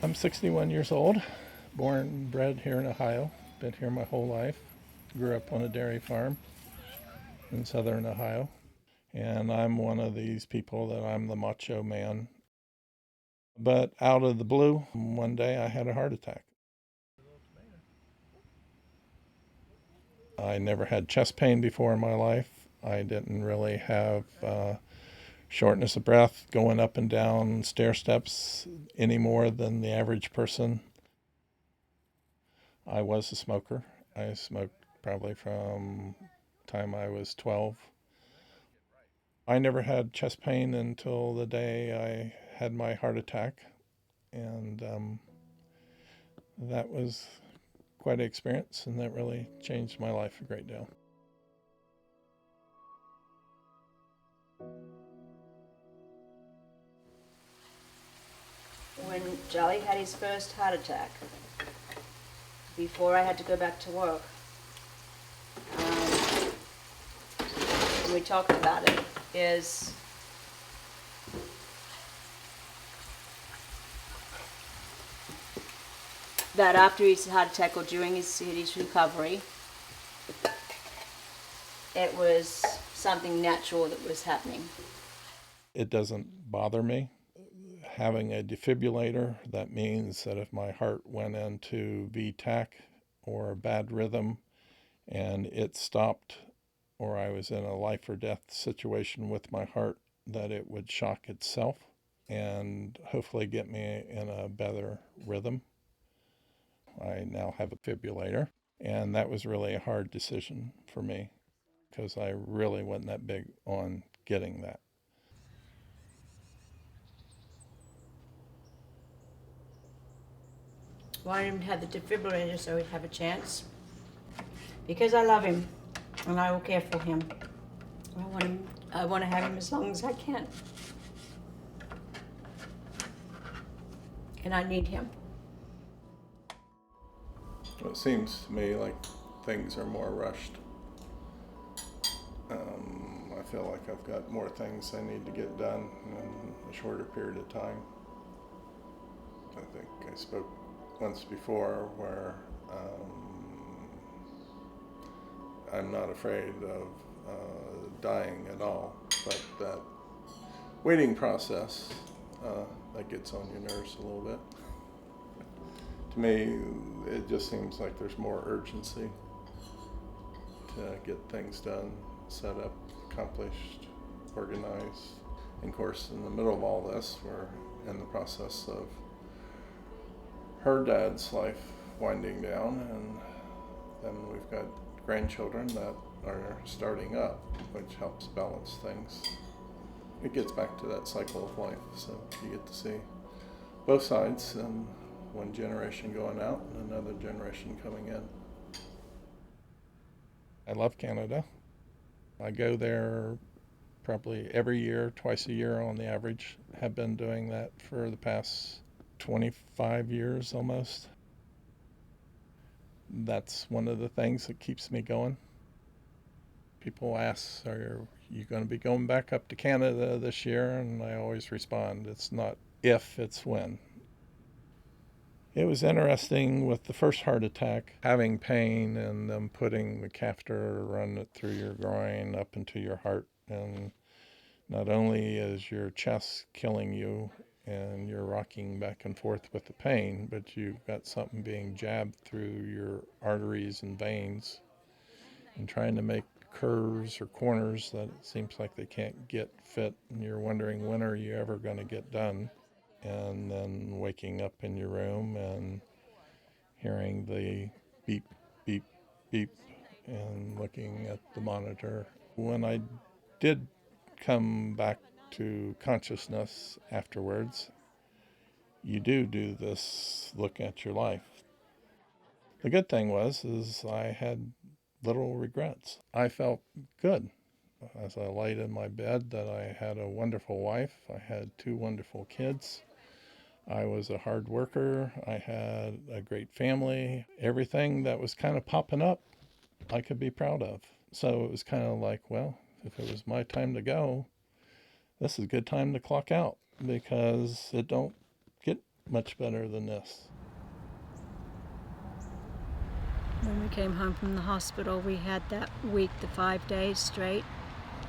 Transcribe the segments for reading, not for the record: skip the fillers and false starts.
I'm 61 years old, born and bred here in Ohio. Been here my whole life. Grew up on a dairy farm in southern Ohio. And I'm one of these people that I'm the macho man. But out of the blue, one day I had a heart attack. I never had chest pain before in my life. I didn't really have shortness of breath going up and down stair steps any more than the average person. I was a smoker. I smoked probably from the time I was 12. I never had chest pain until the day I had my heart attack, and that was quite an experience, and that really changed my life a great deal. When Jolly had his first heart attack, before I had to go back to work, um, we talked about it, is that after his heart attack or during his recovery, it was something natural that was happening. It doesn't bother me. Having a defibrillator, that means that if my heart went into VTAC or a bad rhythm and it stopped, or I was in a life or death situation with my heart, that it would shock itself and hopefully get me in a better rhythm. I now have a defibrillator, and that was really a hard decision for me because I really wasn't that big on getting that. Wanted him to have the defibrillator so he'd have a chance. Because I love him and I will care for him. I want to have him as long as I can. And I need him. It seems to me like things are more rushed. I feel like I've got more things I need to get done in a shorter period of time. I think I spoke once before where I'm not afraid of dying at all, but that waiting process that gets on your nerves a little bit. To me, it just seems like there's more urgency to get things done, set up, accomplished, organized. And of course, in the middle of all this, we're in the process of her dad's life winding down, and then we've got grandchildren that are starting up, which helps balance things. It gets back to that cycle of life, so you get to see both sides, and one generation going out and another generation coming in. I love Canada. I go there probably every year, twice a year on the average. Have been doing that for the past 25 years almost. That's one of the things that keeps me going. People ask, are you going to be going back up to Canada this year? And I always respond, it's not if, it's when. It was interesting with the first heart attack, having pain and them putting the catheter, run it through your groin up into your heart. And not only is your chest killing you and you're rocking back and forth with the pain, but you've got something being jabbed through your arteries and veins and trying to make curves or corners that it seems like they can't get fit. And you're wondering, when are you ever going to get done? And then waking up in your room and hearing the beep, beep, beep, and looking at the monitor. When I did come back to consciousness afterwards, you do this look at your life. The good thing was is I had little regrets. I felt good as I laid in my bed that I had a wonderful wife. I had two wonderful kids. I was a hard worker. I had a great family. Everything that was kind of popping up, I could be proud of. So it was kind of like, well, if it was my time to go, this is a good time to clock out because it don't get much better than this. When we came home from the hospital, we had that week, the 5 days straight,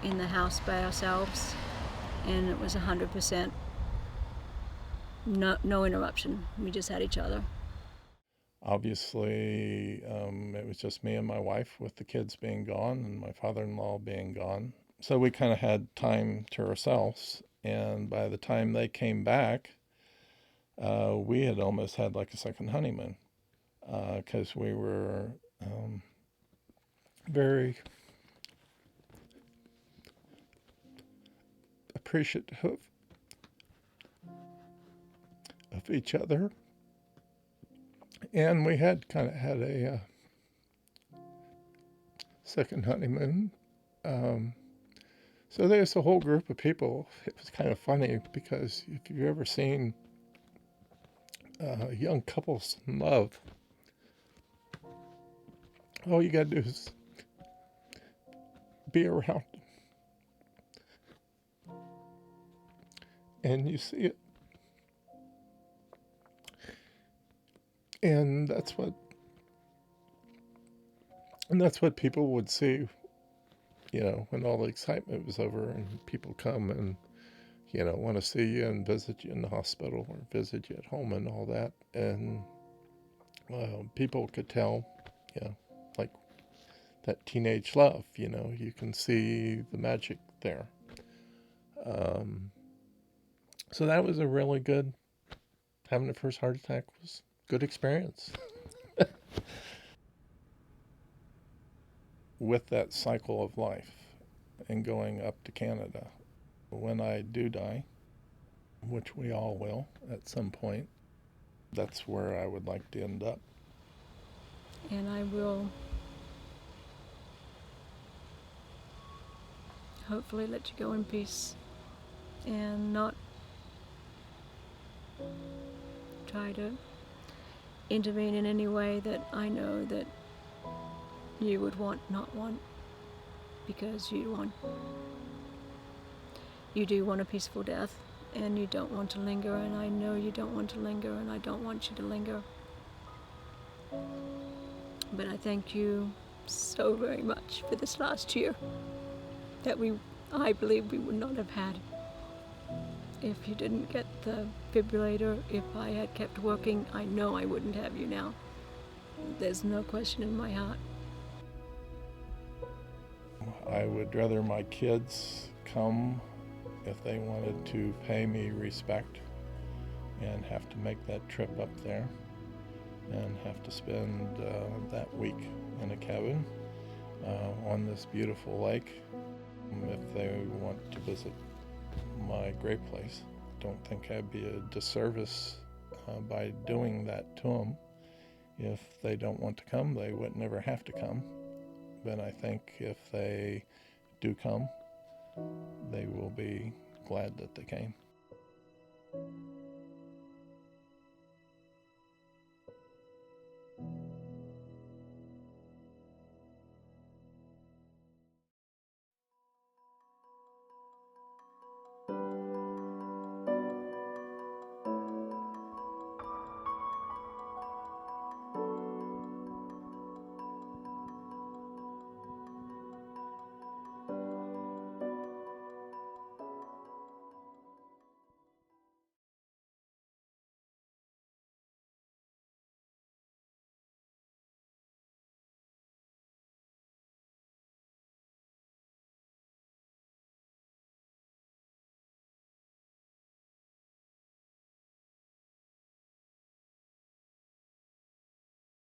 in the house by ourselves, and it was 100%. No interruption. We just had each other. Obviously, it was just me and my wife, with the kids being gone and my father-in-law being gone. So we kind of had time to ourselves. And by the time they came back, we had almost had like a second honeymoon, because we were very appreciative of each other. And we had kind of had a second honeymoon. So there's a whole group of people. It was kind of funny because if you've ever seen young couples in love, all you got to do is be around and you see it. And that's what people would see, when all the excitement was over and people come and, want to see you and visit you in the hospital or visit you at home and all that. And people could tell, like that teenage love, you can see the magic there. So that was a really good, having the first heart attack was a good experience. With that cycle of life and going up to Canada. When I do die, which we all will at some point, that's where I would like to end up. And I will hopefully let you go in peace and not try to intervene in any way that I know that you would not want, because you do want a peaceful death, and you don't want to linger, and I know you don't want to linger, and I don't want you to linger. But I thank you so very much for this last year that I believe we would not have had if you didn't get the defibrillator. If I had kept working, I know I wouldn't have you now. There's no question in my heart. I would rather my kids come if they wanted to pay me respect and have to make that trip up there and have to spend that week in a cabin on this beautiful lake. If they want to visit my great place, I don't think I'd be a disservice by doing that to them. If they don't want to come, they would never have to come. But I think if they do come, they will be glad that they came.